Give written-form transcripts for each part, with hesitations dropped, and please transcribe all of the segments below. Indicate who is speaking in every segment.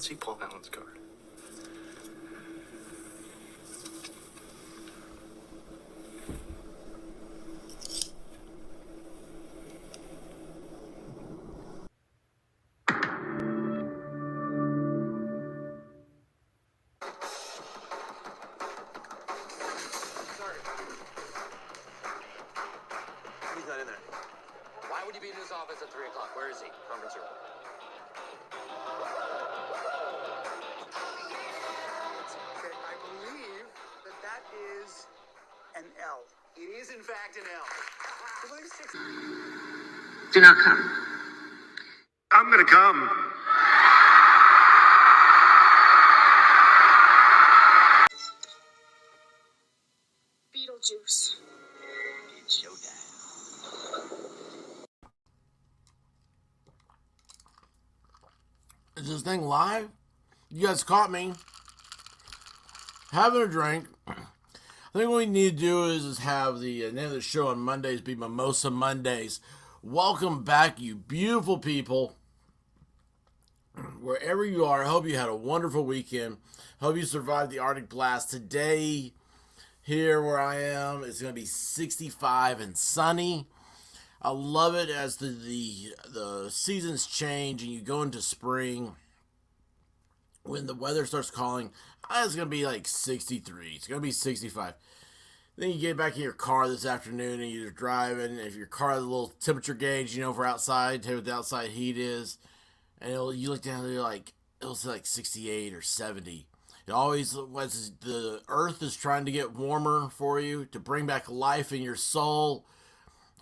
Speaker 1: Let's see Paul Allen's card.
Speaker 2: He's not in there. Why would he be in his office at 3 o'clock? Where is he? Conference room.
Speaker 3: Okay, I believe that is an L.
Speaker 2: It is, in fact, an L.
Speaker 4: Do not come.
Speaker 5: I'm gonna come.
Speaker 4: Beetlejuice.
Speaker 2: It's showtime.
Speaker 6: Is this thing live? You guys caught me having a drink. I think what we need to do is have the name of the show on Mondays be Mimosa Mondays. Welcome back, you beautiful people. Wherever you are, I hope you had a wonderful weekend. Hope you survived the Arctic blast. Today, here where I am, it's going to be 65 and sunny. I love it as the seasons change and you go into spring. When the weather starts calling, it's going to be like 63. It's going to be 65. Then you get back in your car this afternoon and you're driving. If your car has a little temperature gauge, you know, for outside, tell you what the outside heat is. And you look down and you're like, it'll say like 68 or 70. It always, the earth is trying to get warmer for you, to bring back life in your soul.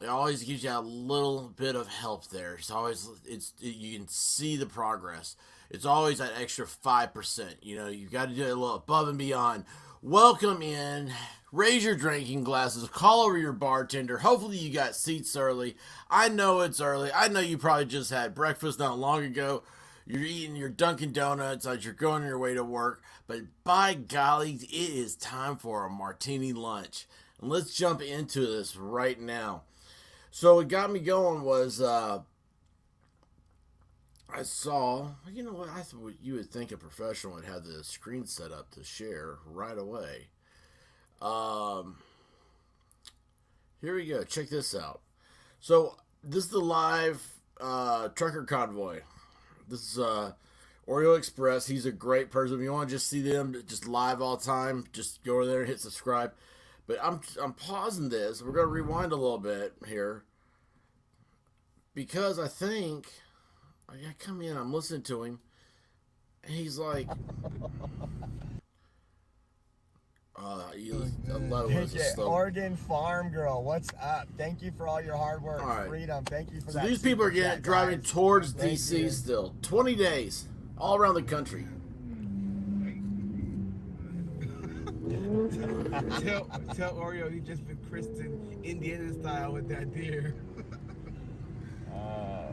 Speaker 6: It always gives you a little bit of help there. You can see the progress. It's always that extra 5%. You know, you've got to do it a little above and beyond. Welcome in. Raise your drinking glasses. Call over your bartender. Hopefully you got seats early. I know it's early. I know you probably just had breakfast not long ago. You're eating your Dunkin' Donuts as you're going your way to work. But by golly, it is time for a martini lunch. And let's jump into this right now. So what got me going was I saw, you know what, I thought you would think a professional would have the screen set up to share right away. Here we go. Check this out. So this is the live trucker convoy. This is Oreo Express. He's a great person. If you want to just see them just live all the time, just go over there and hit subscribe. But I'm pausing this. We're going to rewind a little bit here. Because I think, I come in, I'm listening to him, and he's like,
Speaker 7: Oregon Farm Girl, what's up? Thank you for all your hard work. All right. Freedom, thank you for that.
Speaker 6: So these people are driving towards DC still. 20 days, all around the country.
Speaker 8: Tell Oreo he just been christened Indiana style with that deer.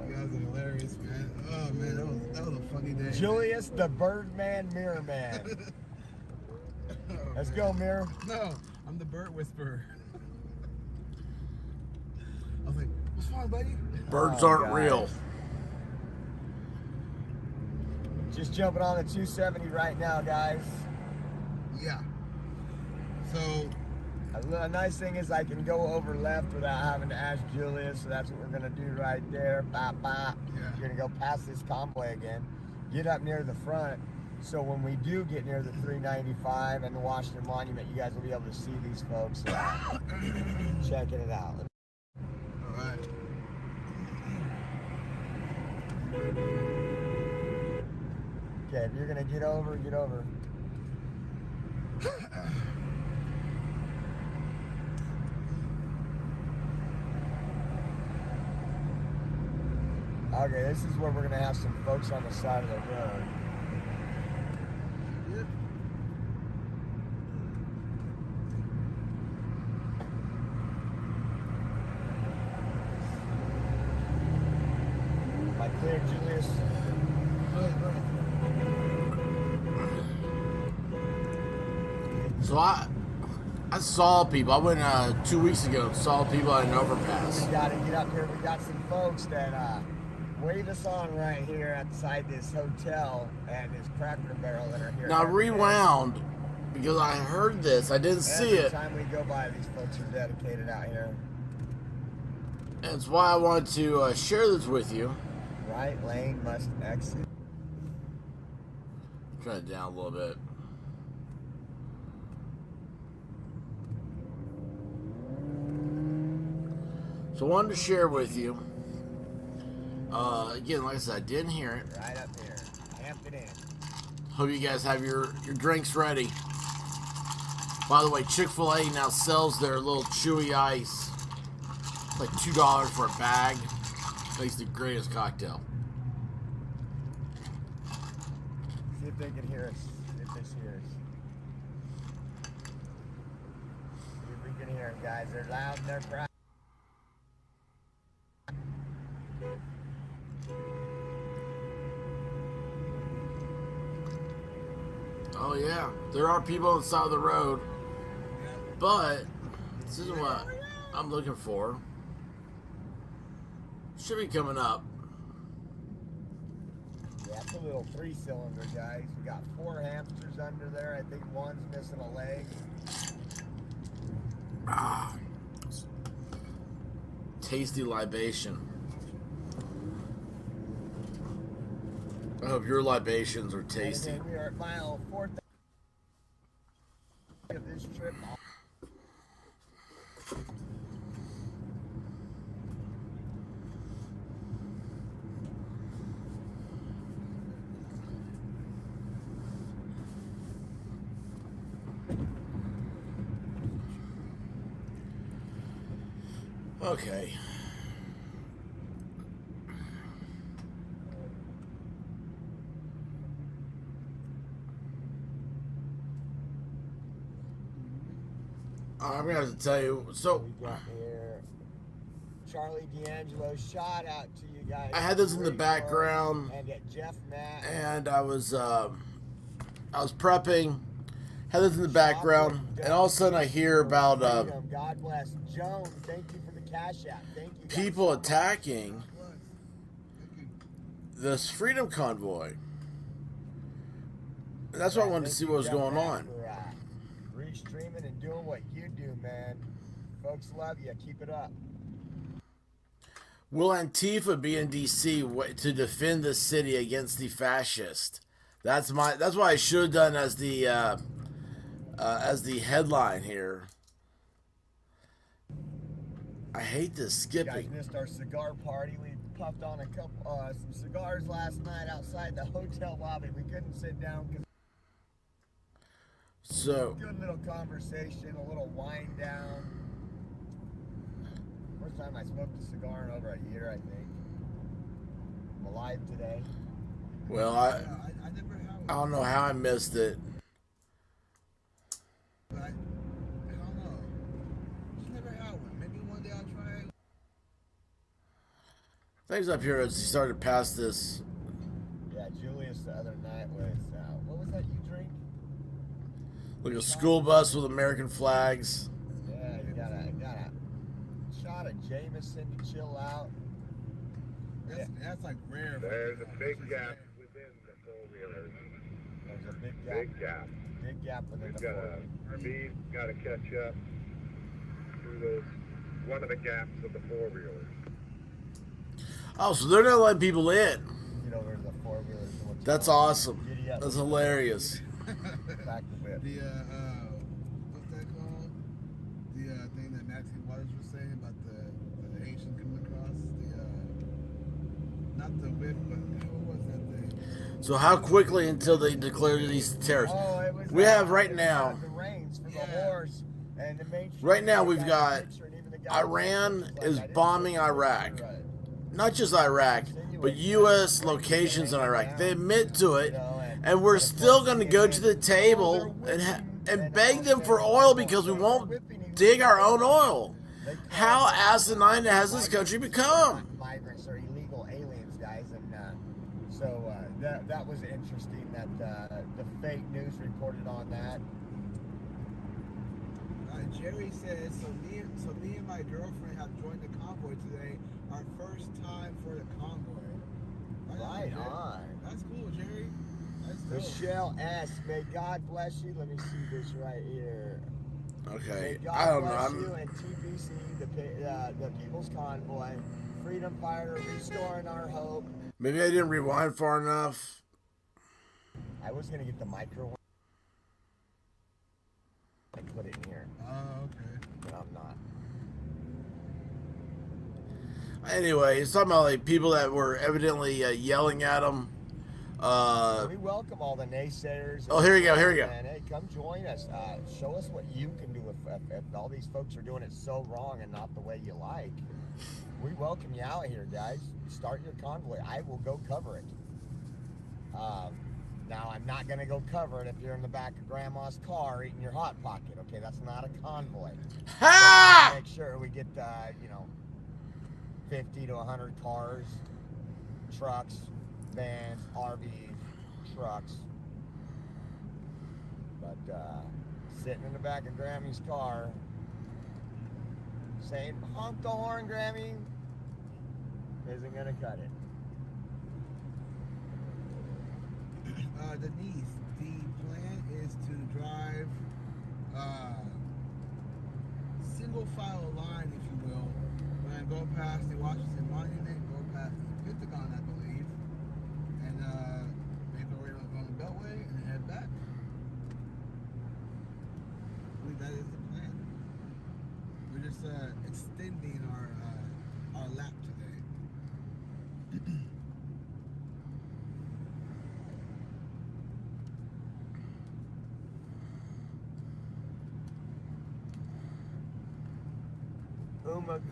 Speaker 8: You guys are hilarious, man. Oh man, that was a funny day.
Speaker 7: Julius the Birdman Mirror Man. Let's go, Mirror.
Speaker 8: No, I'm the bird whisperer. I was like, what's wrong, buddy?
Speaker 6: Birds aren't real.
Speaker 7: Just jumping on the 270 right now, guys.
Speaker 8: Yeah. So
Speaker 7: a nice thing is I can go over left without having to ask Julius, so that's what we're gonna do right there. Bop, bop.
Speaker 8: Yeah.
Speaker 7: You're gonna go past this convoy again, get up near the front, so when we do get near the 395 and the Washington Monument, you guys will be able to see these folks checking it out.
Speaker 8: All right.
Speaker 7: Okay, if you're gonna get over, get over. Okay, this is where we're gonna have some folks on the side of the road. Am I clear, Julius?
Speaker 6: So I saw people. I went 2 weeks ago and saw people at an overpass.
Speaker 7: We gotta get up here. We got some folks that wave us on right here outside this hotel and this Cracker Barrel that are here.
Speaker 6: Now, I
Speaker 7: every day.
Speaker 6: rewound because I heard this. I didn't see it.
Speaker 7: Every time we go by, these folks are dedicated out here.
Speaker 6: And it's why I wanted to share this with you.
Speaker 7: Right lane must exit.
Speaker 6: Turn it down a little bit. So I wanted to share with you. Again, like I said, I didn't hear it.
Speaker 7: Right up here. Hampton Inn.
Speaker 6: Hope you guys have your drinks ready. By the way, Chick-fil-A now sells their little chewy ice. It's like $2 for a bag. Makes the greatest cocktail.
Speaker 7: See if they can hear us. See if they hear us. See if we can hear them, guys. They're loud and they're proud.
Speaker 6: Oh yeah, there are people on the side of the road, but this isn't what I'm looking for. Should be coming up.
Speaker 7: Yeah, it's a little 3-cylinder, guys. We got 4 hamsters under there. I think one's missing a leg.
Speaker 6: Ah, tasty libation. I hope your libations are tasty.
Speaker 7: And again, we are at mile 4 of this trip.
Speaker 6: Okay. I'm gonna have to tell you. So
Speaker 7: We got here Charlie D'Angelo. Shout out to you guys.
Speaker 6: I had this in the
Speaker 7: Great
Speaker 6: background,
Speaker 7: work. And get Jeff Matt.
Speaker 6: and I was prepping. Had this in the background, and all of a sudden I hear about
Speaker 7: God bless Joan. Thank you for the cash app. Thank you. guys
Speaker 6: people
Speaker 7: so much.
Speaker 6: attacking this freedom convoy. And that's why I wanted to see what was going on.
Speaker 7: Restreaming and doing what you do, man. Folks love you. Keep it up.
Speaker 6: Will Antifa be in D.C. to defend the city against the fascist? That's what I should have done as the headline here. I hate this
Speaker 7: You guys
Speaker 6: skipping.
Speaker 7: missed our cigar party. We puffed on a couple some cigars last night outside the hotel lobby. We couldn't sit down because
Speaker 6: So
Speaker 7: good little conversation, a little wind down. First time I smoked a cigar in over a year, I think. I'm alive today.
Speaker 6: well,
Speaker 8: I never had
Speaker 6: I
Speaker 8: one.
Speaker 6: don't know how I missed it.
Speaker 8: I don't know. Just never had one. Maybe one day I'll try it.
Speaker 6: Things up here as he started to pass this.
Speaker 7: Yeah, Julius the other night was, what was that you drink?
Speaker 6: Like a school bus with American flags.
Speaker 7: Yeah, you got a shot of Jameson to chill out.
Speaker 8: That's like rare.
Speaker 5: There's a
Speaker 8: That's
Speaker 5: big
Speaker 8: just
Speaker 5: gap
Speaker 8: rare.
Speaker 5: within the four-wheelers.
Speaker 7: There's a big gap.
Speaker 5: Big gap.
Speaker 7: Big gap within
Speaker 5: We've
Speaker 7: the
Speaker 5: got
Speaker 7: four.
Speaker 5: RV's got to catch up through those, one of the gaps of the four-wheelers.
Speaker 6: Oh, so they're not letting people in.
Speaker 7: Get over to the four wheelers. and we'll
Speaker 6: That's
Speaker 7: chill out.
Speaker 6: awesome.
Speaker 7: Giddy up.
Speaker 6: That's hilarious.
Speaker 7: Back the whip.
Speaker 8: The what's that called? The thing that Maxine Waters was saying about the Haitian coming across. Not the whip, but what was that thing?
Speaker 6: So how quickly until they declare these terrorists?
Speaker 7: Oh, it was,
Speaker 6: We have right
Speaker 7: it was,
Speaker 6: now.
Speaker 7: the reins for
Speaker 8: Yeah.
Speaker 7: the horse and the mainstream.
Speaker 6: Right now
Speaker 7: guy
Speaker 6: we've
Speaker 7: got a
Speaker 6: got
Speaker 7: picture, and even the guy
Speaker 6: Iran
Speaker 7: was like,
Speaker 6: is
Speaker 7: I didn't
Speaker 6: bombing
Speaker 7: take the picture
Speaker 6: Iraq.
Speaker 7: right.
Speaker 6: Not just Iraq, but U.S. locations in Iraq. They admit to it, and we're still going to go to the table and beg them for oil because we won't dig our own oil. How asinine has this country become?
Speaker 7: Migrants are illegal aliens, guys, and so that was interesting that the fake news reported on that.
Speaker 8: Jerry says, so me and my girlfriend have joined the convoy today. Our first time for the convoy.
Speaker 7: Right on.
Speaker 8: That's cool, Jerry. That's dope.
Speaker 7: Michelle S. May God bless you. Let me see this right here.
Speaker 6: Okay,
Speaker 7: May God
Speaker 6: I don't
Speaker 7: bless
Speaker 6: know.
Speaker 7: you and TBC, the People's Convoy, Freedom Fighter, restoring our hope.
Speaker 6: Maybe I didn't rewind far enough.
Speaker 7: I was gonna get the micro. I put it in here,
Speaker 8: Oh, okay.
Speaker 7: but I'm not.
Speaker 6: Anyway, it's talking about like people that were evidently yelling at him.
Speaker 7: We welcome all the naysayers.
Speaker 6: Oh, here we go. Here we go.
Speaker 7: And hey, come join us. Show us what you can do if all these folks are doing it so wrong and not the way you like. We welcome you out here, guys. Start your convoy. I will go cover it. Now, I'm not going to go cover it if you're in the back of Grandma's car eating your Hot Pocket. Okay, that's not a convoy.
Speaker 6: Ha!
Speaker 7: Make sure we get 50 to 100 cars, trucks, vans, RVs, trucks. But sitting in the back of Grammy's car saying, honk the horn, Grammy, isn't going to cut it.
Speaker 8: Denise, the plan is to drive single file line, if you will. We're going to go past the Washington Monument, go past the Pentagon, I believe, and make our way on the Beltway and head back. I believe that is the plan. We're just extending our lap today.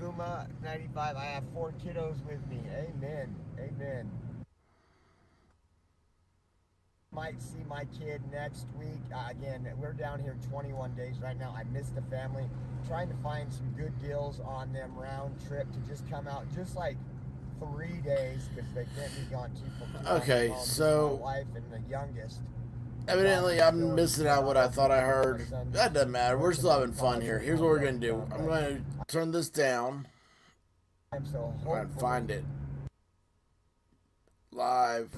Speaker 7: Guma 95, I have 4 kiddos with me. Amen. Amen. Might see my kid next week. Again, we're down here 21 days right now. I missed the family. Trying to find some good deals on them round trip to just come out just like 3 days because they can't be gone too long.
Speaker 6: Okay, so
Speaker 7: my wife and the youngest.
Speaker 6: Evidently, I'm missing out what I thought I heard. That doesn't matter. We're still having fun here. Here's what we're going to do. I'm going to turn this down.
Speaker 7: I'm so
Speaker 6: Try and find it. Live.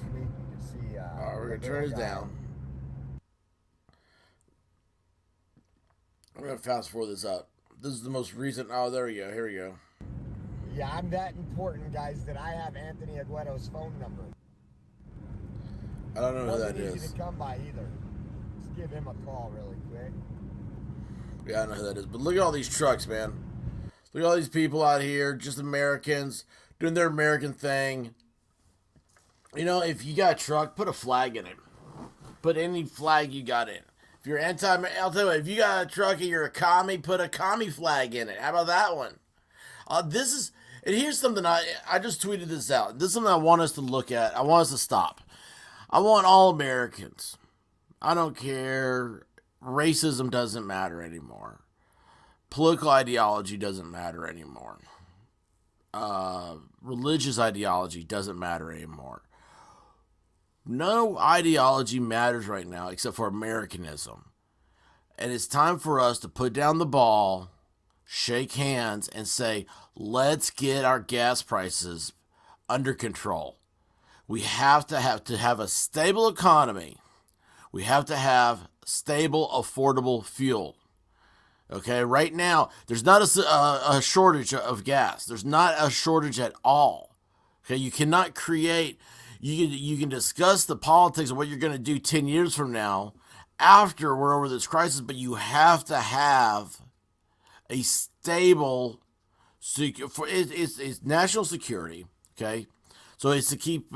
Speaker 6: Alright, we're going to turn this down. I'm going to fast forward this up. This is the most recent. Oh, there we go. Here we go.
Speaker 7: Yeah, I'm that important, guys, that I have Anthony Aguero's phone number.
Speaker 6: I don't know who that
Speaker 7: Wasn't easy
Speaker 6: is.
Speaker 7: to come by either. Let's give him a call really quick.
Speaker 6: Yeah, I know who that is. But look at all these trucks, man. Look at all these people out here, just Americans, doing their American thing. You know, if you got a truck, put a flag in it. Put any flag you got in. If you're I'll tell you what, if you got a truck and you're a commie, put a commie flag in it. How about that one? And here's something I just tweeted this out. This is something I want us to look at. I want us to stop. I want all Americans. I don't care. Racism doesn't matter anymore. Political ideology doesn't matter anymore. Religious ideology doesn't matter anymore. No ideology matters right now except for Americanism. And it's time for us to put down the ball, shake hands, and say, let's get our gas prices under control. We have to have a stable economy. We have to have stable, affordable fuel. Okay, right now, there's not a shortage of gas. There's not a shortage at all. Okay, you cannot create, you can discuss the politics of what you're going to do 10 years from now after we're over this crisis, but you have to have a stable, it's national security, okay? So it's to keep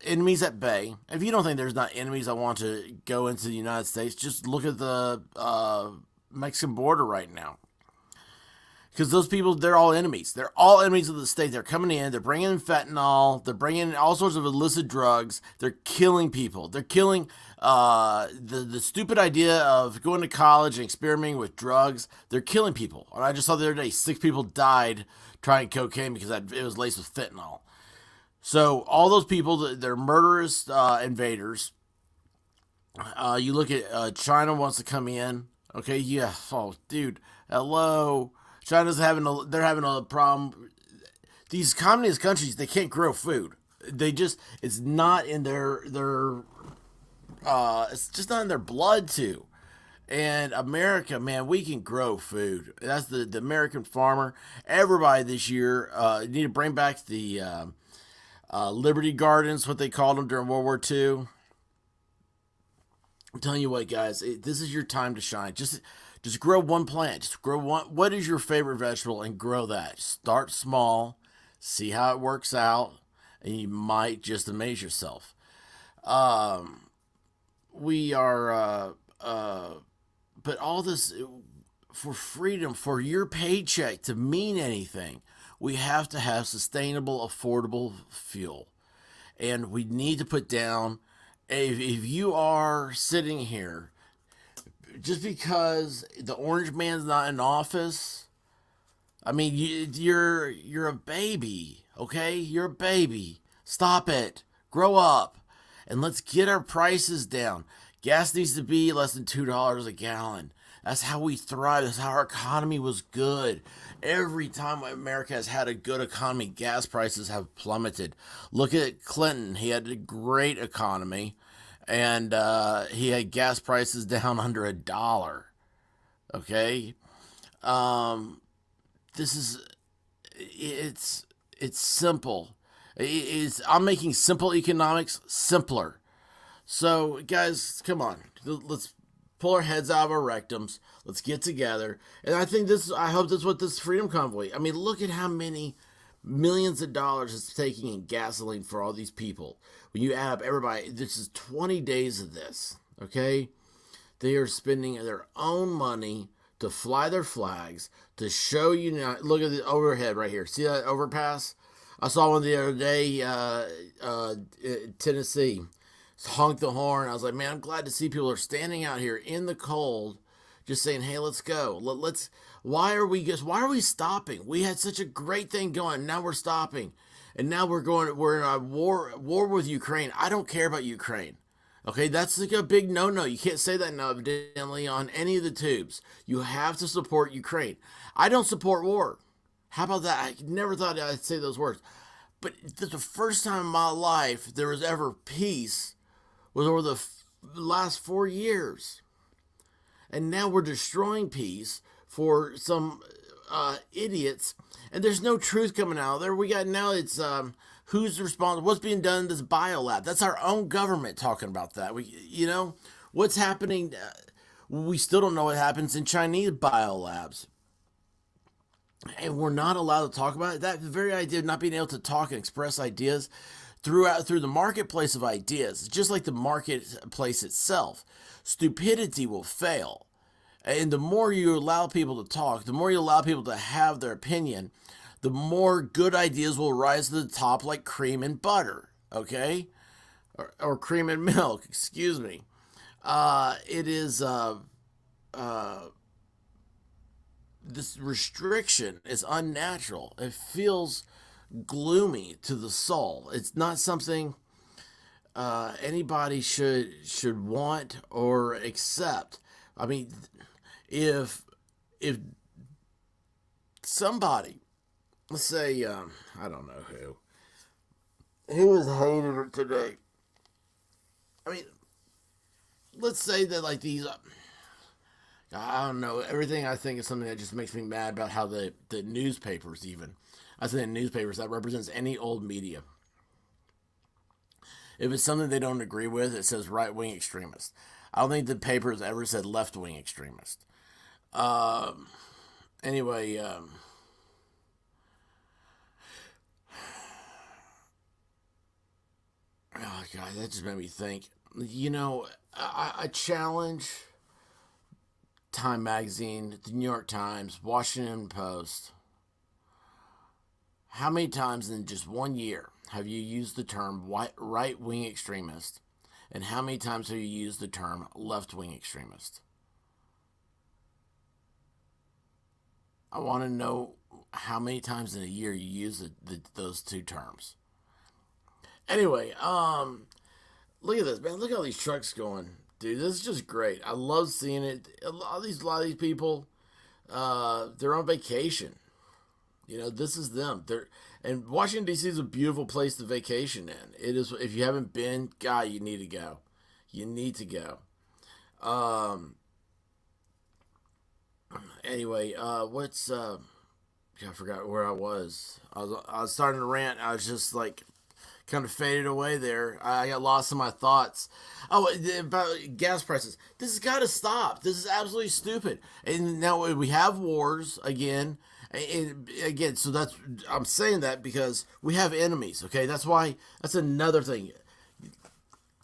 Speaker 6: enemies at bay. If you don't think there's not enemies that want to go into the United States, just look at the Mexican border right now. Because those people, they're all enemies. They're all enemies of the state. They're coming in. They're bringing in fentanyl. They're bringing in all sorts of illicit drugs. They're killing people. They're killing the stupid idea of going to college and experimenting with drugs. They're killing people. And I just saw the other day, 6 people died trying cocaine because it was laced with fentanyl. So all those people, they're murderous invaders. You look at China wants to come in. Okay, yeah. Oh, dude, hello. China's having a problem. these communist countries, they can't grow food. They just, it's not in it's just not in their blood to. And America, man, we can grow food. That's the American farmer. Everybody this year need to bring back the Liberty Gardens, what they called them during World War II. I'm telling you what, guys, this is your time to shine. Just grow one plant. Just grow one. What is your favorite vegetable, and grow that. Start small, see how it works out, and you might just amaze yourself. We are, but all this for freedom, for your paycheck to mean anything, we have to have sustainable, affordable fuel. And we need to put down, if you are sitting here, just because the orange man's not in office, I mean, you're a baby, okay? You're a baby. Stop it. Grow up. And let's get our prices down. Gas needs to be less than $2 a gallon. That's how we thrive. That's how our economy was good. Every time America has had a good economy, gas prices have plummeted. Look at Clinton. He had a great economy, and he had gas prices down under $1. Okay? It's simple. I'm making simple economics simpler. So, guys, come on. Let's pull our heads out of our rectums. Let's get together. And I hope this is what this Freedom Convoy. I mean, look at how many millions of dollars it's taking in gasoline for all these people. When you add up everybody, this is 20 days of this, okay? They are spending their own money to fly their flags, to show you now. Look at the overhead right here. See that overpass? I saw one the other day, Tennessee. Honked the horn. I was like, man, I'm glad to see people are standing out here in the cold, just saying, hey, let's go. Why are we stopping? We had such a great thing going. Now we're stopping. And now we're in a war with Ukraine. I don't care about Ukraine. Okay, that's like a big no-no. You can't say that now, evidently, on any of the tubes. You have to support Ukraine. I don't support war. How about that? I never thought I'd say those words. But it's the first time in my life there was ever peace was over the last 4 years. And now we're destroying peace for some idiots. And there's no truth coming out there. We got now it's who's responsible, what's being done in this biolab. That's our own government talking about that. What's happening. We still don't know what happens in Chinese biolabs. And we're not allowed to talk about it. That very idea of not being able to talk and express ideas through the marketplace of ideas, just like the marketplace itself, stupidity will fail. And the more you allow people to talk, the more you allow people to have their opinion, the more good ideas will rise to the top, like cream and butter, okay? Or cream and milk, excuse me. It is this restriction is unnatural. It feels gloomy to the soul. It's not something anybody should want or accept. I mean, if somebody, let's say, I don't know who is hated today. I mean, let's say that like these, I don't know, everything I think is something that just makes me mad about how the newspapers even. I say newspapers, that represents any old media. If it's something they don't agree with, it says right-wing extremist. I don't think the paper has ever said left-wing extremist. Anyway, oh God, that just made me think. I challenge Time Magazine, the New York Times, Washington Post. How many times in just 1 year have you used the term right-wing extremist? And how many times have you used the term left-wing extremist? I want to know how many times in a year you use those two terms. Anyway, look at this, man. Look at all these trucks going. Dude, this is just great. I love seeing it. A lot of these people, they're on vacation. You know, this is them. And Washington, D.C. is a beautiful place to vacation in. It is. If you haven't been, God, you need to go. You need to go. Anyway, I forgot where I was. I was starting to rant. I was just like kind of faded away there. I got lost in my thoughts. Oh, about gas prices. This has got to stop. This is absolutely stupid. And now we have wars again. And again, so I'm saying that because we have enemies. Okay, that's another thing.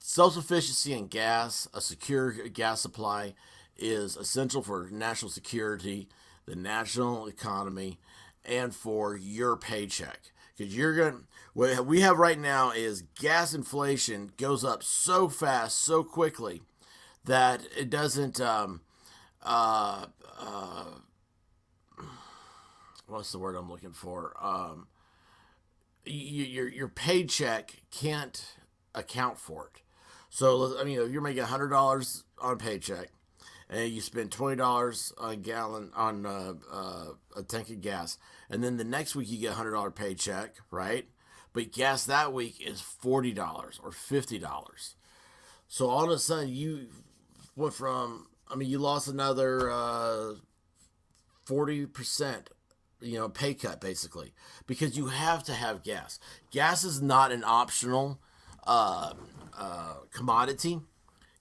Speaker 6: Self-sufficiency in gas, a secure gas supply, is essential for national security, the national economy, and for your paycheck. Because what we have right now is gas inflation goes up so fast, so quickly, that it doesn't, what's the word I'm looking for? Your paycheck can't account for it. So, I mean, if you're making $100 on a paycheck, and you spend $20 a gallon on a tank of gas, and then the next week you get a $100 paycheck, right? But gas that week is $40 or $50. So all of a sudden you went from, you lost another 40%, pay cut basically, because you have to have gas. Gas is not an optional commodity.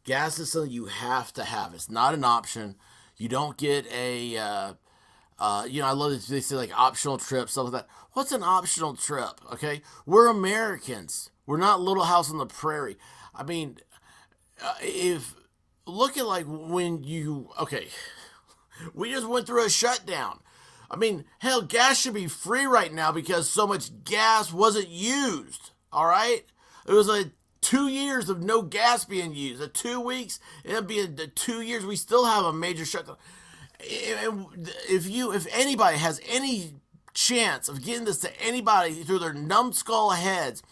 Speaker 6: Gas is something you have to have. It's not an option. You don't get a, I love that they say like optional trip, stuff like that. What's an optional trip? Okay. We're Americans. We're not Little House on the Prairie. I mean, look at like when we just went through a shutdown. I mean, hell, gas should be free right now because so much gas wasn't used. All right. It was like 2 years of no gas being used. 2 weeks, it'll be 2 years. We still have a major shutdown. If anybody has any chance of getting this to anybody through their numbskull heads,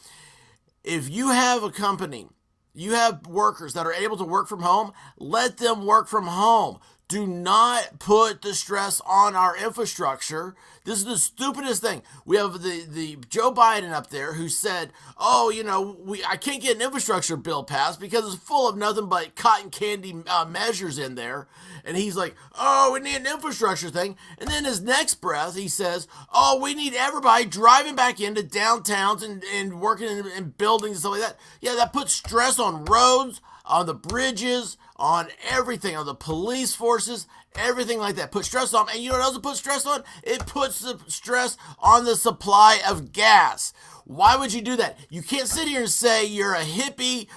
Speaker 6: if you have a company, you have workers that are able to work from home, let them work from home. Do not put the stress on our infrastructure. This is the stupidest thing. We have the Joe Biden up there who said, I can't get an infrastructure bill passed because it's full of nothing but cotton candy measures in there. And he's like, oh, we need an infrastructure thing. And then his next breath, he says, oh, we need everybody driving back into downtowns and working in buildings and stuff like that. Yeah, that puts stress on roads, on the bridges, on everything, on the police forces, everything like that. Put stress on. And you know what else it puts stress on? It puts the stress on the supply of gas. Why would you do that? You can't sit here and say you're a hippie,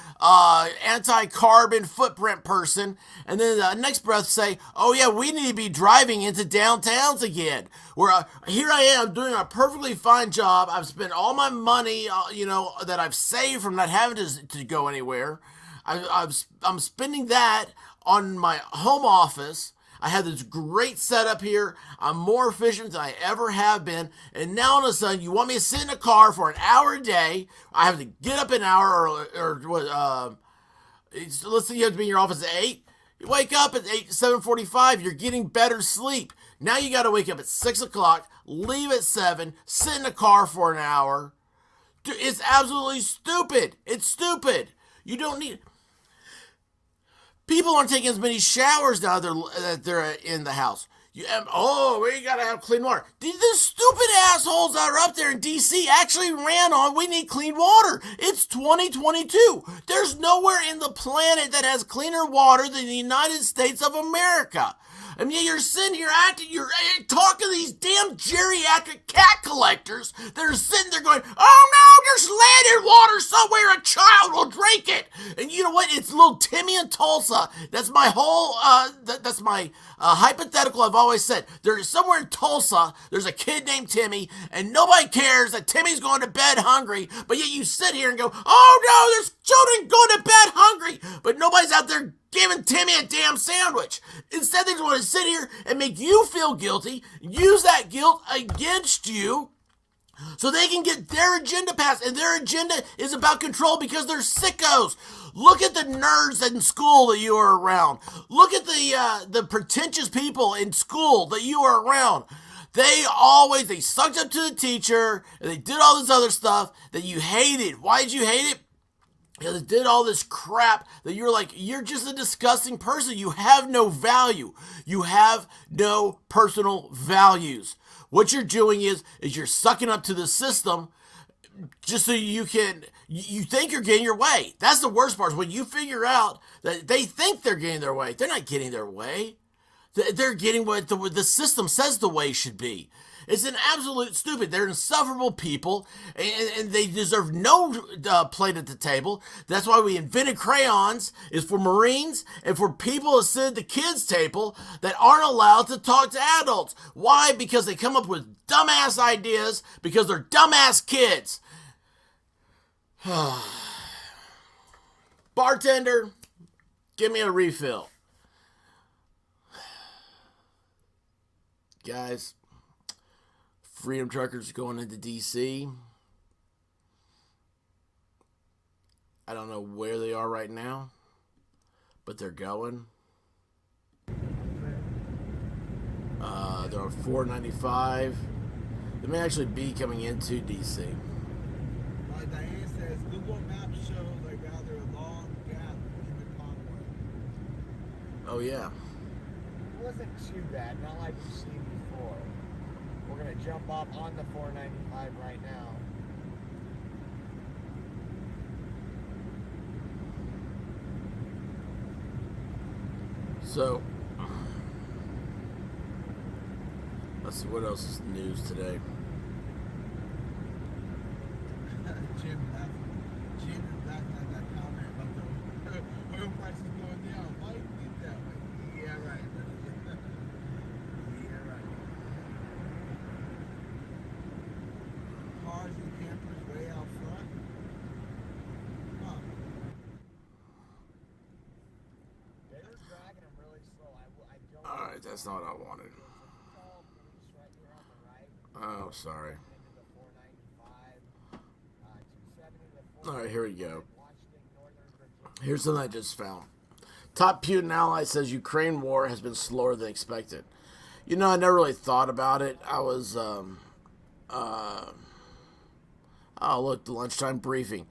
Speaker 6: anti-carbon footprint person, and then the next breath say, oh yeah, we need to be driving into downtowns again. Where here I am doing a perfectly fine job. I've spent all my money, that I've saved from not having to go anywhere. I'm spending that on my home office. I have this great setup here. I'm more efficient than I ever have been. And now all of a sudden, you want me to sit in a car for an hour a day. I have to get up an hour let's say you have to be in your office at 8. You wake up at 7:45. You're getting better sleep. Now you got to wake up at 6 o'clock, leave at 7, sit in a car for an hour. Dude, it's absolutely stupid. It's stupid. You don't need... People aren't taking as many showers now that they're in the house. We gotta have clean water. These stupid assholes that are up there in D.C. actually ran on, we need clean water. It's 2022. There's nowhere in the planet that has cleaner water than the United States of America. I mean, you're sitting here you're talking to these damn geriatric cat collectors that are sitting there going, oh no, there's lead in water somewhere, a child will drink it. And you know what? It's little Timmy in Tulsa. That's my whole, that's my hypothetical I've always said. There's somewhere in Tulsa, there's a kid named Timmy, and nobody cares that Timmy's going to bed hungry, but yet you sit here and go, oh no, there's children going to bed hungry, but nobody's out there giving Timmy a damn sandwich. Instead, they just want to sit here and make you feel guilty, use that guilt against you, so they can get their agenda passed. And their agenda is about control because they're sickos. Look at the nerds in school that you are around. Look at the pretentious people in school that you are around. They sucked up to the teacher, and they did all this other stuff that you hated. Why did you hate it? Because it did all this crap that you're like, you're just a disgusting person. You have no value. You have no personal values. What you're doing is you're sucking up to the system just so you think you're getting your way. That's the worst part, is when you figure out that they think they're getting their way. They're not getting their way. They're getting what the system says the way should be. It's an absolute stupid. They're insufferable people, and they deserve no plate at the table. That's why we invented crayons, is for Marines and for people that sit at the kids' table that aren't allowed to talk to adults. Why? Because they come up with dumbass ideas because they're dumbass kids. Bartender, give me a refill. Guys, Freedom Truckers going into D.C. I don't know where they are right now, but they're going. They're on 495. They may actually be coming into D.C.
Speaker 8: Like Diane says, Google Maps shows a rather long gap in the convoy.
Speaker 6: Oh, yeah.
Speaker 7: It wasn't too bad, not like we've seen before. We're going to jump up on the 495 right now.
Speaker 6: So, let's see what else is news today.
Speaker 8: Jim is laughing at that comment about the oil prices going down. Why you think that way? Yeah, right. Yeah, right. Cars and campers way out front. Huh.
Speaker 7: They're dragging them really slow. I don't.
Speaker 6: All right, that's not what I wanted.
Speaker 7: Tall police right here on the right.
Speaker 6: Oh, sorry.
Speaker 7: Into the 495, 270 to
Speaker 6: All right, here we go.
Speaker 7: Washington, Northern Virginia.
Speaker 6: Here's something I just found. Top Putin ally says Ukraine war has been slower than expected. You know, I never really thought about it. I was, oh, look, the lunchtime briefing.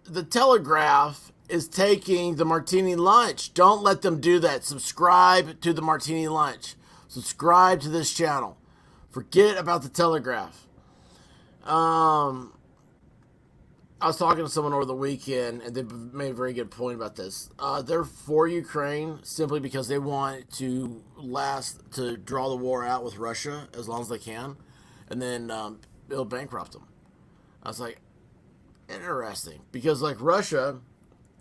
Speaker 6: The Telegraph is taking the Martini lunch. Don't let them do that. Subscribe to the Martini lunch. Subscribe to this channel. Forget about the Telegraph. I was talking to someone over the weekend, and they made a very good point about this. They're for Ukraine simply because they want to draw the war out with Russia as long as they can, and then it'll bankrupt them. I was like, interesting, because like Russia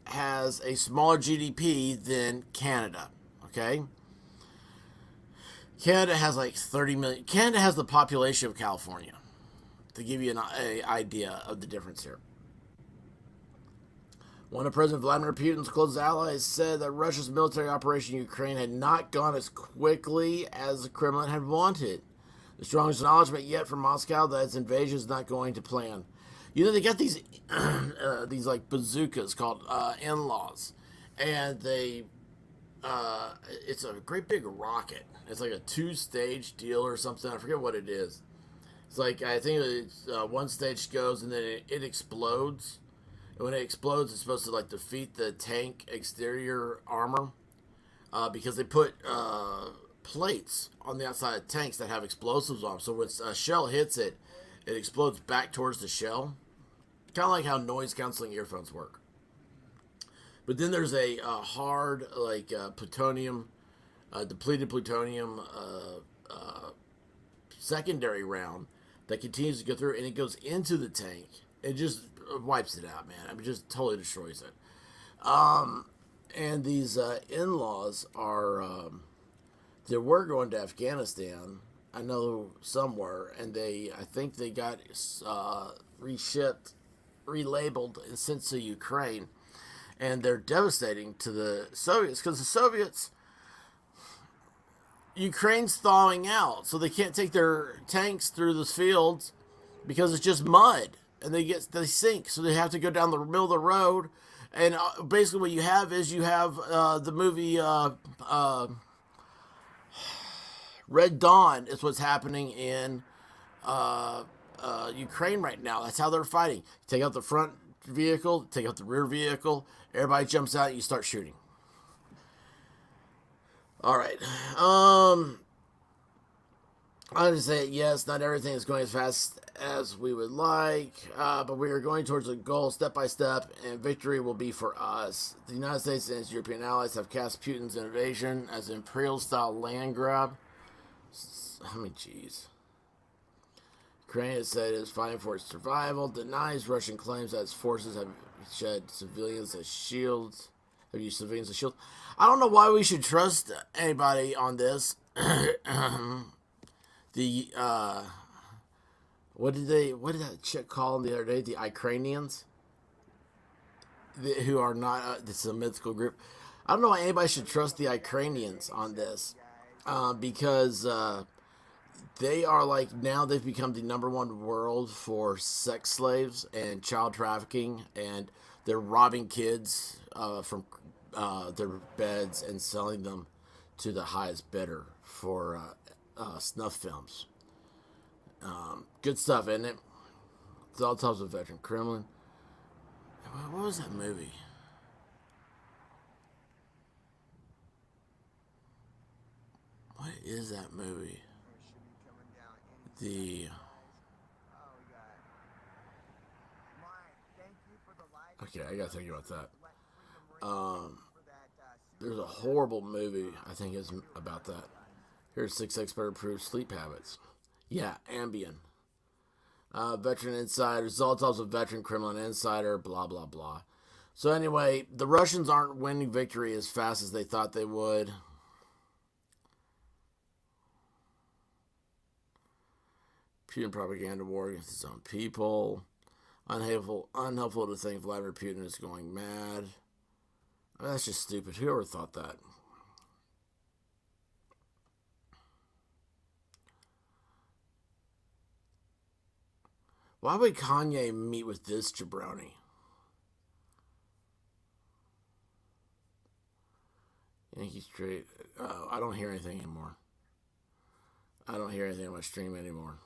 Speaker 6: has a smaller GDP than Canada. Okay, Canada has like 30 million. Canada has the population of California. To give you an idea of the difference here. One of President Vladimir Putin's closest allies said that Russia's military operation in Ukraine had not gone as quickly as the Kremlin had wanted. The strongest acknowledgement yet from Moscow that its invasion is not going to plan. You know, they got these these like bazookas called in-laws, and they it's a great big rocket. It's like a 2-stage deal or something. I forget what it is. It's like, I think it's one stage goes and then it explodes. And when it explodes, it's supposed to like defeat the tank exterior armor because they put plates on the outside of tanks that have explosives on them. So when a shell hits it, it explodes back towards the shell. Kind of like how noise canceling earphones work. But then there's a hard, like plutonium, depleted plutonium secondary round that continues to go through, and it goes into the tank. It just wipes it out, man. I mean, just totally destroys it. And these in-laws are, they were going to Afghanistan. I know some were, and I think they got reshipped, relabeled, and sent to Ukraine. And they're devastating to the Soviets, because the Soviets, Ukraine's thawing out, so they can't take their tanks through the fields because it's just mud, and they sink, so they have to go down the middle of the road. And basically, what you have is the movie Red Dawn is what's happening in Ukraine right now. That's how they're fighting. You take out the front vehicle, take out the rear vehicle, everybody jumps out, and you start shooting. All right. I would say yes, not everything is going as fast as we would like, but we are going towards a goal step by step, and victory will be for us. The United States and its European allies have cast Putin's invasion as an imperial-style land grab. I mean, jeez. Ukraine has said it is fighting for its survival, denies Russian claims that its forces have shed civilians as shields. Have used civilians as shields. I don't know why we should trust anybody on this. What did that chick call them the other day? The Ukrainians, who are not. This is a mythical group. I don't know why anybody should trust the Ukrainians on this, because they are like, now they've become the #1 world for sex slaves and child trafficking, and they're robbing kids from their beds and selling them to the highest bidder for snuff films. Good stuff, isn't it? It's all types of veteran Kremlin. What was that movie? What is that movie? Okay, I gotta think about that. There's a horrible movie I think is about that. Here's 6 expert-approved sleep habits. Yeah, Ambien. Veteran Insider, Zolotov's a veteran Kremlin insider, blah, blah, blah. So anyway, the Russians aren't winning victory as fast as they thought they would. Putin propaganda war against his own people. Unhelpful to think Vladimir Putin is going mad. I mean, that's just stupid. Whoever thought that? Why would Kanye meet with this jabroni? Yankee Straight. Oh, I don't hear anything anymore. I don't hear anything on my stream anymore.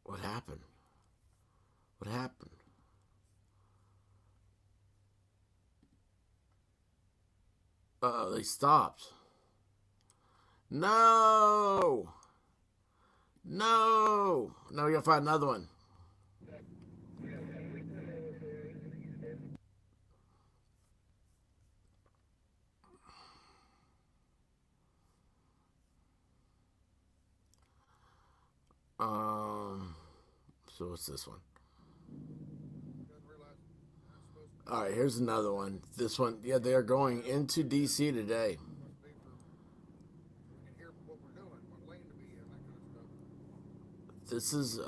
Speaker 6: What happened? What happened? Uh-oh, they stopped. No! No! Now we gotta find another one. So what's this one? Alright, here's another one. This one, yeah, they are going into DC today. This is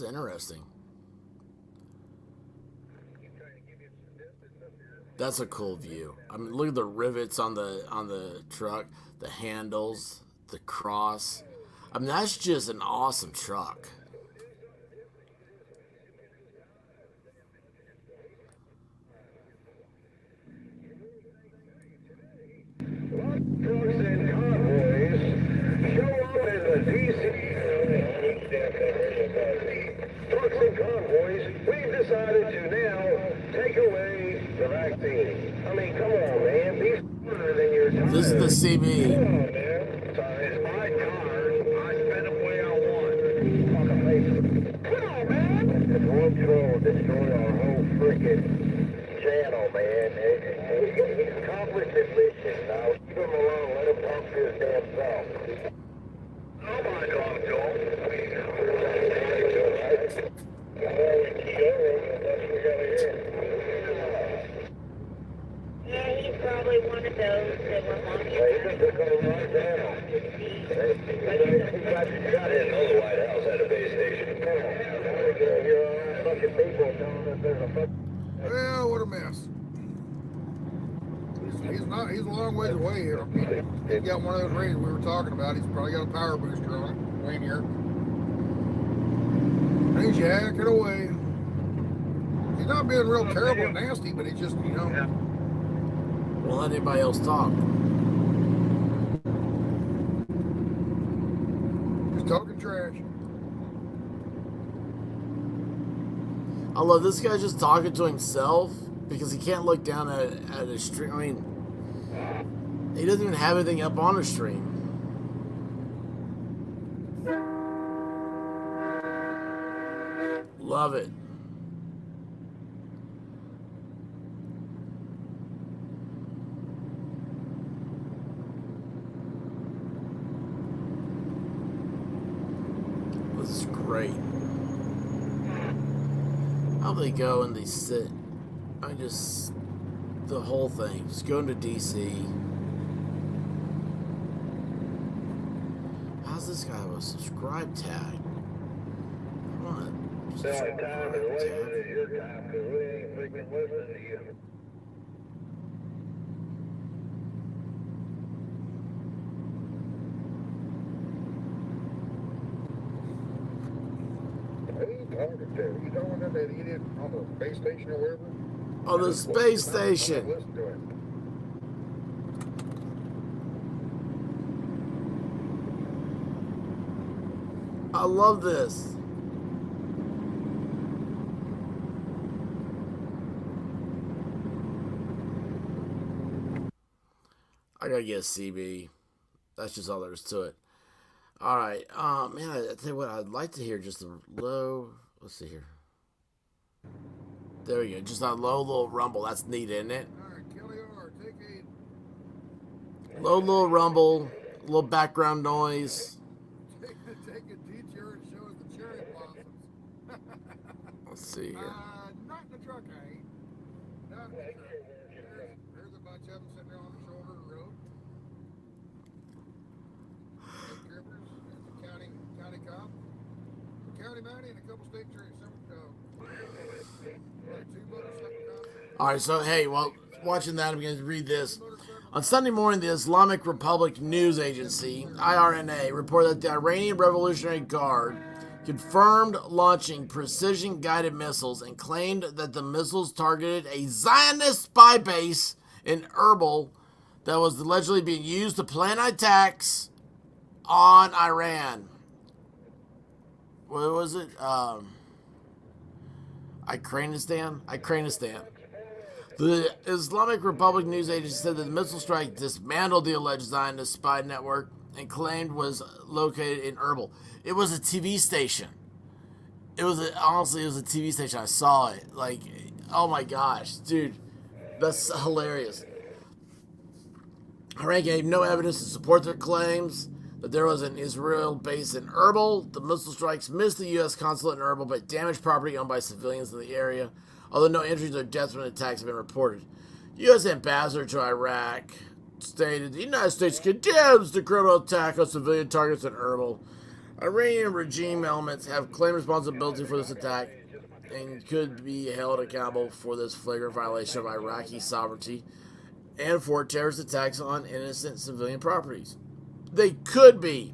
Speaker 6: interesting. That's a cool view. I mean, look at the rivets on the truck, the handles, the cross. I mean, that's just an awesome truck.
Speaker 5: Trucks and convoys show up in the DC. Trucks and convoys, we've decided to now take away the vaccine. I mean, come on, man. Be smarter than your time.
Speaker 6: This is the CB.
Speaker 5: Come on, man. It's my car. I spend it the way I want. Come on, man. It's one troll destroy our whole freaking channel, man. He's accomplished his mission. Now, leave him alone. Let him talk to his damn self. Oh, my God, Joel.
Speaker 1: Yeah, he's probably one of those that were on
Speaker 5: He just took over our channel. He got in the White House at a base station. You're all fucking people telling us there's a fucking...
Speaker 8: Well, what a mess. He's a long ways away here. He's got one of those radios we were talking about. He's probably got a power booster on it, way in here. And he's yakking away. He's not being real terrible and nasty, but he's just, you know.
Speaker 6: Won't let anybody else talk.
Speaker 8: He's talking trash.
Speaker 6: I love this guy just talking to himself because he can't look down at his stream. I mean, he doesn't even have anything up on his stream. Love it. This is great. How they go and they sit. I just, the whole thing. Just going to DC. How's this guy have a subscribe tag? I want to.
Speaker 5: The only time is wasted is your time because we ain't freaking listening to you.
Speaker 8: Who are you talking to? You talking to that idiot on the space station or wherever?
Speaker 6: On the space station.
Speaker 8: Listen to him.
Speaker 6: I love this. I gotta get a CB. That's just all there is to it. All right, man. I tell you what, I'd like to hear just a low. Let's see here. There we go. Just a low little rumble. That's neat, isn't it?
Speaker 8: All right, Kelly R, take a
Speaker 6: Low little rumble, a little background noise.
Speaker 8: take a detour and show us the cherry blossoms.
Speaker 6: Let's see here.
Speaker 8: Not in the truck, I ain't. Not in the truck. There's a bunch of them sitting there on the shoulder of the road. State troopers, there's the county cop, the county mountie, and a couple state troopers. Two motorcycle cops.
Speaker 6: All right, so hey, well, watching that, I'm going to read this. On Sunday morning, the Islamic Republic News Agency, IRNA, reported that the Iranian Revolutionary Guard confirmed launching precision-guided missiles and claimed that the missiles targeted a Zionist spy base in Erbil that was allegedly being used to plan attacks on Iran. What was it? Ikranistan. The Islamic Republic News Agency said that the missile strike dismantled the alleged Zionist spy network and claimed was located in Erbil. It was a TV station. Honestly, it was a TV station. I saw it. Like, oh my gosh, dude, that's hilarious. Iran gave no evidence to support their claims that there was an Israel base in Erbil. The missile strikes missed the U.S. consulate in Erbil, but damaged property owned by civilians in the area, although no injuries or deaths from the attacks have been reported. U.S. ambassador to Iraq stated, the United States condemns the criminal attack on civilian targets in Erbil. Iranian regime elements have claimed responsibility for this attack and could be held accountable for this flagrant violation of Iraqi sovereignty and for terrorist attacks on innocent civilian properties. They could be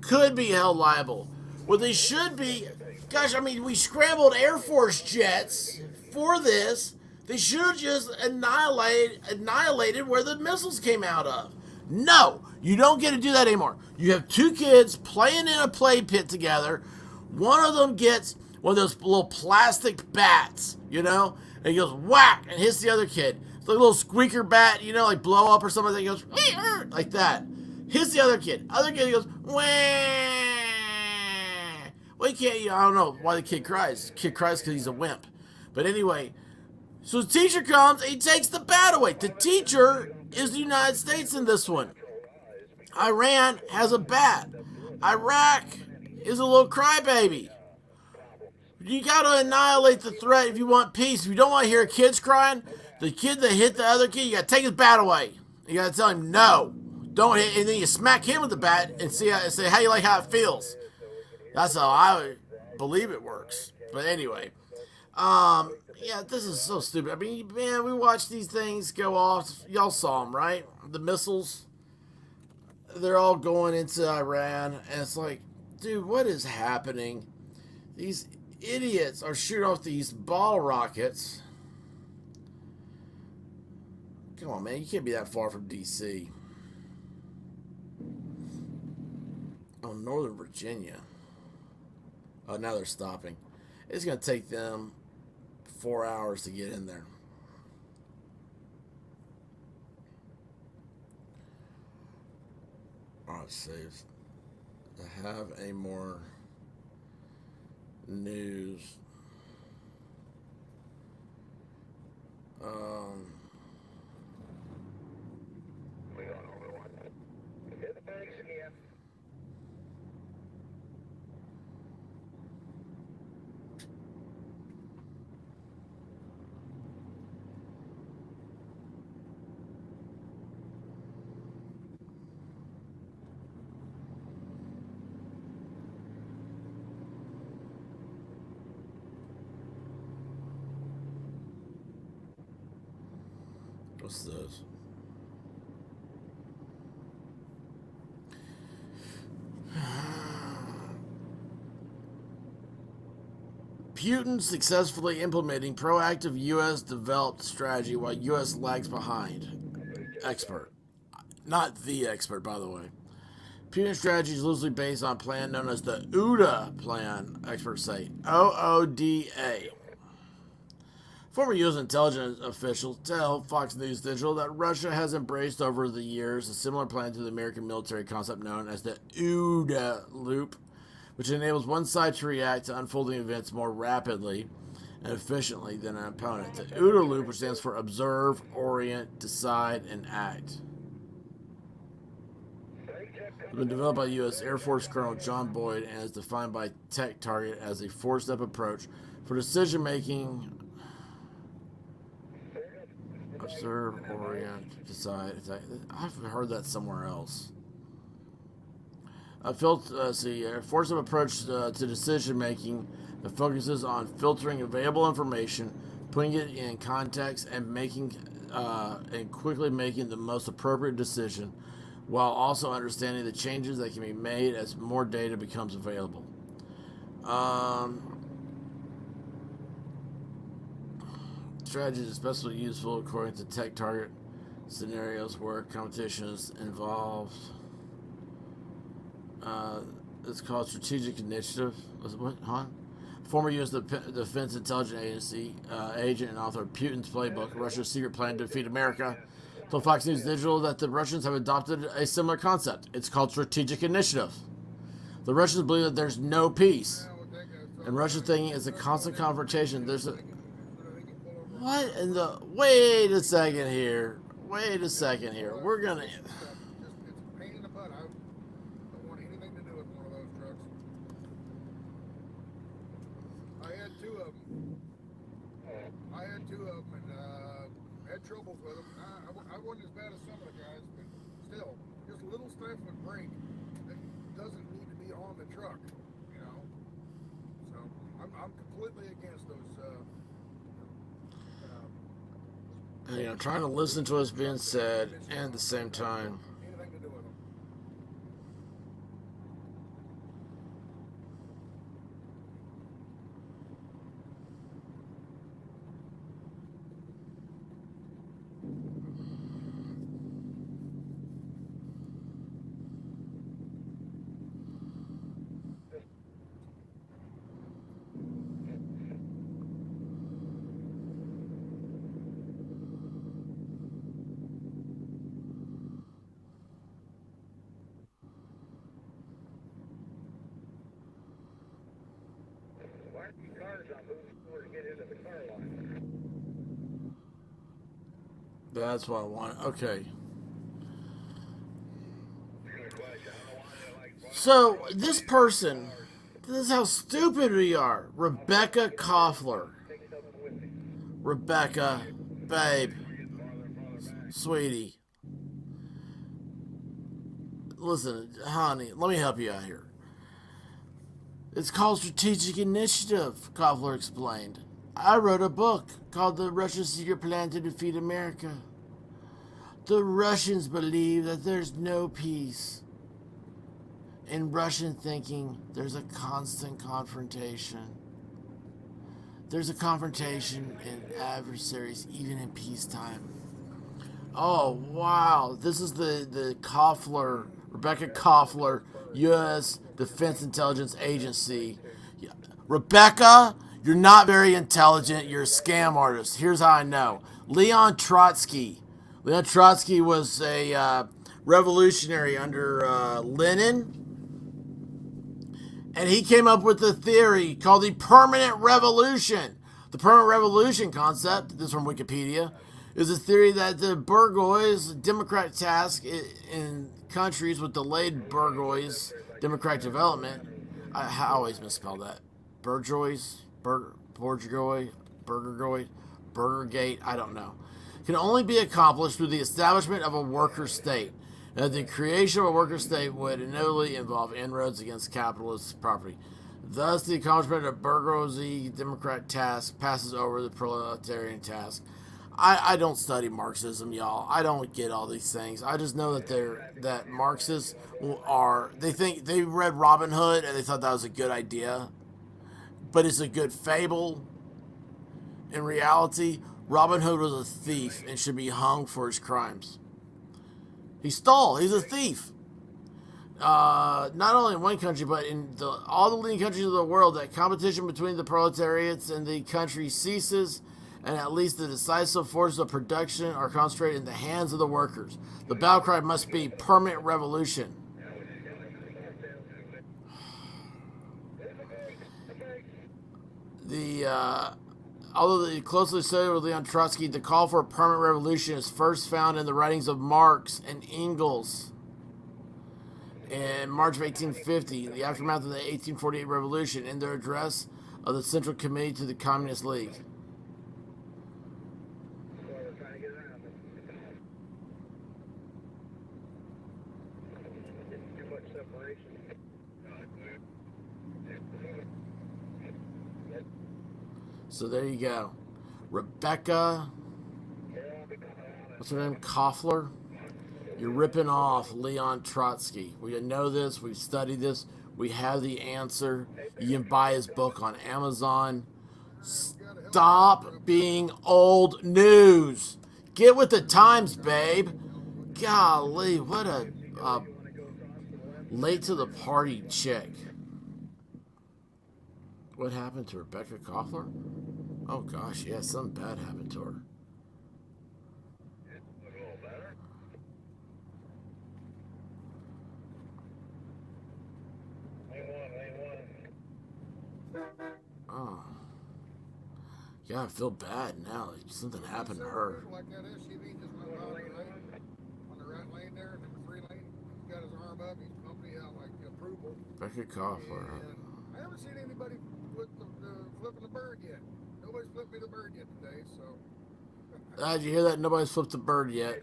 Speaker 6: held liable. What they should be, gosh, I mean, we scrambled Air Force jets for this. They should have just annihilated where the missiles came out of. No, you don't get to do that anymore. You have two kids playing in a play pit together. One of them gets one of those little plastic bats, you know, and he goes whack and hits the other kid. It's like a little squeaker bat, you know, like blow up or something. He goes like that. Hits the other kid. Other kid goes wah. Well, he can't. I don't know why the kid cries. The kid cries because he's a wimp. But anyway, so the teacher comes and he takes the bat away. The teacher is the United States in this one. Iran has a bat. Iraq is a little crybaby. You got to annihilate the threat if you want peace. If you don't want to hear kids crying, the kid that hit the other kid, you got to take his bat away. You got to tell him no, don't hit, and then you smack him with the bat and say how you like how it feels. That's how I believe it works. But anyway, yeah, this is so stupid. I mean, man, we watch these things go off. Y'all saw them, right? The missiles. They're all going into Iran, and it's like, dude, what is happening? These idiots are shooting off these ball rockets. Come on, man, you can't be that far from DC. Oh, Northern Virginia. Oh, now they're stopping. It's going to take them 4 hours to get in there. Oh, it saves. I have a more news.
Speaker 5: We got over one. Hit the brakes again.
Speaker 6: What's this? Putin successfully implementing proactive U.S. developed strategy while U.S. lags behind. Expert. Not the expert, by the way. Putin's strategy is loosely based on a plan known as the OODA plan, experts say. OODA. Former U.S. intelligence officials tell Fox News Digital that Russia has embraced over the years a similar plan to the American military concept known as the OODA loop, which enables one side to react to unfolding events more rapidly and efficiently than an opponent. The OODA loop, which stands for Observe, Orient, Decide, and Act, has been developed by U.S. Air Force Colonel John Boyd and is defined by Tech Target as a four-step approach for decision-making. Observe, Orient, Decide. I've heard that somewhere else. A four-step approach to decision-making that focuses on filtering available information, putting it in context, and quickly making the most appropriate decision, while also understanding the changes that can be made as more data becomes available. Strategy is especially useful according to Tech Target scenarios where competition is involved. It's called Strategic Initiative. What? Huh? Former U.S. Defense Intelligence Agency agent and author of Putin's Playbook, Russia's Secret Plan to Defeat America, told Fox News Digital that the Russians have adopted a similar concept. It's called Strategic Initiative. The Russians believe that there's no peace. And Russian thinking is a constant confrontation. What in the... Wait a second here. We're going to...
Speaker 8: It's a pain in the butt. I don't want anything to do with one of those trucks. I had two of them. And had troubles with them. I wasn't as bad as some of the guys, but still, just a little stuff would break that doesn't need to be on the truck, you know. So I'm completely against those.
Speaker 6: Trying to listen to what's being said and at the same time.
Speaker 8: Anything to do with them.
Speaker 6: That's what I want. Okay. So, this person, this is how stupid we are. Rebecca Koffler. Rebecca, babe, sweetie. Listen, honey, let me help you out here. It's called Strategic Initiative, Koffler explained. I wrote a book called The Russia's Secret Plan to Defeat America. The Russians believe that there's no peace. In Russian thinking, there's a constant confrontation. There's a confrontation in adversaries, even in peacetime. Oh, wow. This is the Koffler, Rebecca Koffler U.S. Defense Intelligence Agency. Yeah. Rebecca, you're not very intelligent. You're a scam artist. Here's how I know. Leon Trotsky. Leon Trotsky was a revolutionary under Lenin. And he came up with a theory called the permanent revolution. The permanent revolution concept, this is from Wikipedia, is a theory that the bourgeois democratic task in countries with delayed bourgeois democratic development. I always misspell that. Bourgeois, Burgergate, I don't know. Can only be accomplished through the establishment of a worker state. Now, the creation of a worker state would inevitably involve inroads against capitalist property. Thus, the accomplishment of bourgeoisie democratic task passes over the proletarian task. I don't study Marxism, y'all. I don't get all these things. I just know that Marxists they read Robin Hood and they thought that was a good idea, but it's a good fable. In reality, Robin Hood was a thief and should be hung for his crimes. He stole. He's a thief. Not only in one country, but in all the leading countries of the world, that competition between the proletariats and the country ceases, and at least the decisive forces of production are concentrated in the hands of the workers. The battle cry must be permanent revolution. Although closely associated with Leon Trotsky, the call for a permanent revolution is first found in the writings of Marx and Engels. In March of 1850, the aftermath of the 1848 revolution, in their address of the Central Committee to the Communist League. So there you go. Rebecca, what's her name? Koffler. You're ripping off Leon Trotsky. We know this. We've studied this. We have the answer. You can buy his book on Amazon. Stop being old news. Get with the times, babe. Golly, what a late to the party chick. What happened to Rebecca Koffler? Oh gosh, yeah, something bad happened to her. Oh. Yeah, I feel bad now. Like something happened to her.
Speaker 8: Like that SUV just went on the right lane there, and the free lane. He's got his arm up. He's pumping out like approval.
Speaker 6: Rebecca Koffler.
Speaker 8: I haven't seen anybody flipping the bird yet. Nobody's flipped me the bird yet today, so.
Speaker 6: Did you hear that? Nobody's flipped the bird yet.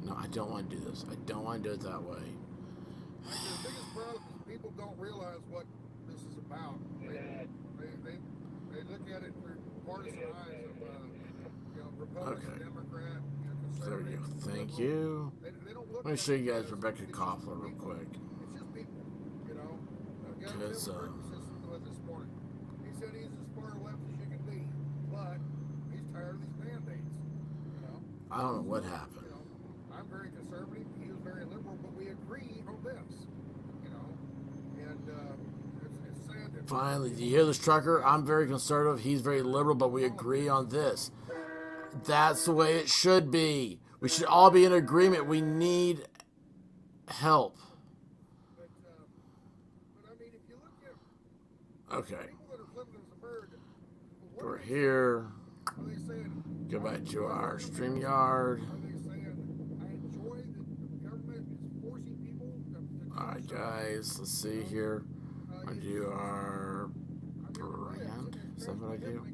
Speaker 6: No, I don't want to do this. I don't want to do it that way.
Speaker 8: The biggest problem is people don't realize what this is about. They look at it through partisan eyes of Republican, Democrat,
Speaker 6: There we
Speaker 8: conservative.
Speaker 6: go. Thank you.
Speaker 8: They don't look
Speaker 6: Let me show you guys Rebecca Koffler real quick.
Speaker 8: It's just people, you know. A guy
Speaker 6: Because,
Speaker 8: this morning. He said he's as far left as you can be, but he's tired of these mandates. You know.
Speaker 6: I don't know what happened.
Speaker 8: You know, I'm very conservative. He was very liberal, but we agree on this. You know, and it's sad that.
Speaker 6: Finally, do you hear this trucker? I'm very conservative. He's very liberal, but we agree on this. That's the way it should be. We should all be in agreement. We need help.
Speaker 8: But I mean, if you look at
Speaker 6: Okay.
Speaker 8: people that are flipping as a bird, what
Speaker 6: We're here.
Speaker 8: are they saying?
Speaker 6: Go back to our StreamYard.
Speaker 8: Are they saying, I enjoy that the government is forcing people to
Speaker 6: Alright, guys. Let's see here. I do our brand. Is that what I do?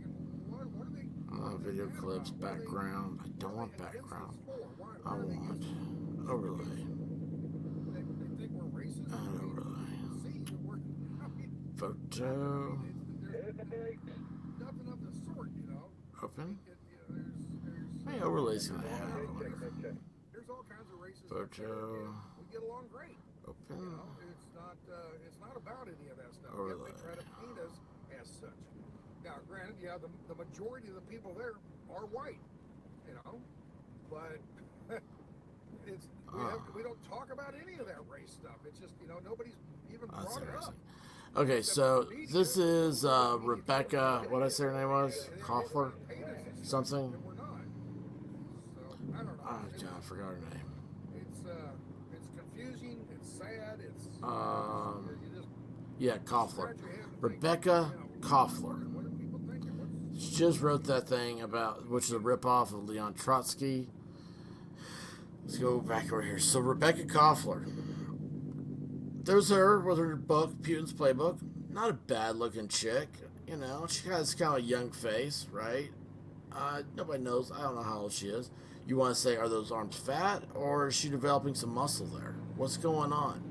Speaker 6: Video clips, background. I don't want background. I want overlay. And overlay. Photo. Open. How many overlays can I have? Photo. Open.
Speaker 8: It's not about any of that stuff.
Speaker 6: Overlay.
Speaker 8: They try to paint us as such.
Speaker 4: Now, granted, yeah, the majority of the people there are white, you know, but we don't talk about any of that race stuff. It's just, you know, nobody's even brought it up.
Speaker 6: Okay, so this is Rebecca, what did I say her name was? Koffler? Something?
Speaker 4: We're not. So, I don't know.
Speaker 6: Oh, God, I forgot her name.
Speaker 4: It's confusing, it's sad, it's...
Speaker 6: Yeah, Koffler. Rebecca Koffler. She just wrote that thing about, which is a ripoff of Leon Trotsky. Let's go back over here. So Rebecca Koffler. There's her with her book, Putin's Playbook. Not a bad looking chick. You know, she has kind of a young face, right? Nobody knows. I don't know how old she is. You want to say, are those arms fat, or is she developing some muscle there? What's going on?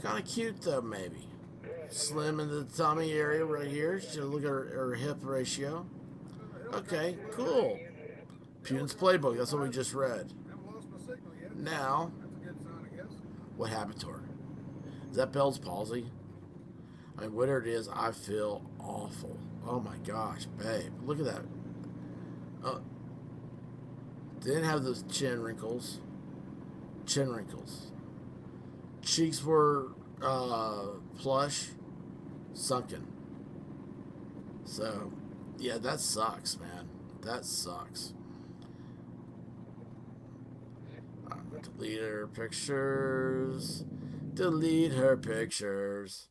Speaker 6: Kind of cute, though, maybe. Slim in the tummy area right here. Should look at her hip ratio. Okay, cool. Putin's Playbook. That's what we just read. Now, what happened to her? Is that Bell's palsy? I mean, whatever it is, I feel awful. Oh my gosh, babe. Look at that. Didn't have those chin wrinkles. Chin wrinkles. Cheeks were plush, sunken. So, yeah, that sucks, man. That sucks. Delete her pictures. Delete her pictures.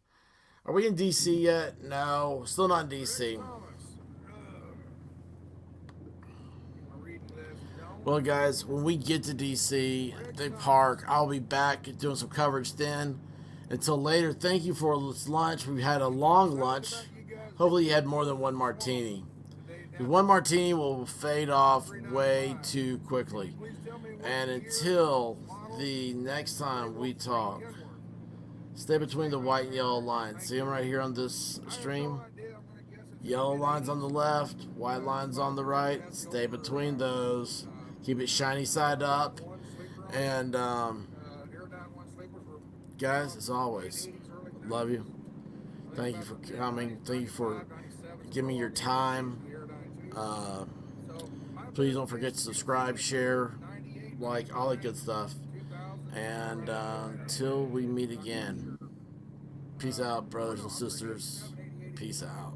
Speaker 6: Are we in DC yet? No, still not in DC. Well, guys, when we get to DC, they park. I'll be back doing some coverage then. Until later, thank you for this lunch. We had a long lunch. Hopefully you had more than one martini. Because one martini will fade off way too quickly. And until the next time we talk, stay between the white and yellow lines. See them right here on this stream? Yellow lines on the left, white lines on the right. Stay between those. Keep it shiny side up. And, guys, as always, love you. Thank you for coming. Thank you for giving me your time. Please don't forget to subscribe, share, like, all that good stuff. And until we meet again, peace out, brothers and sisters. Peace out.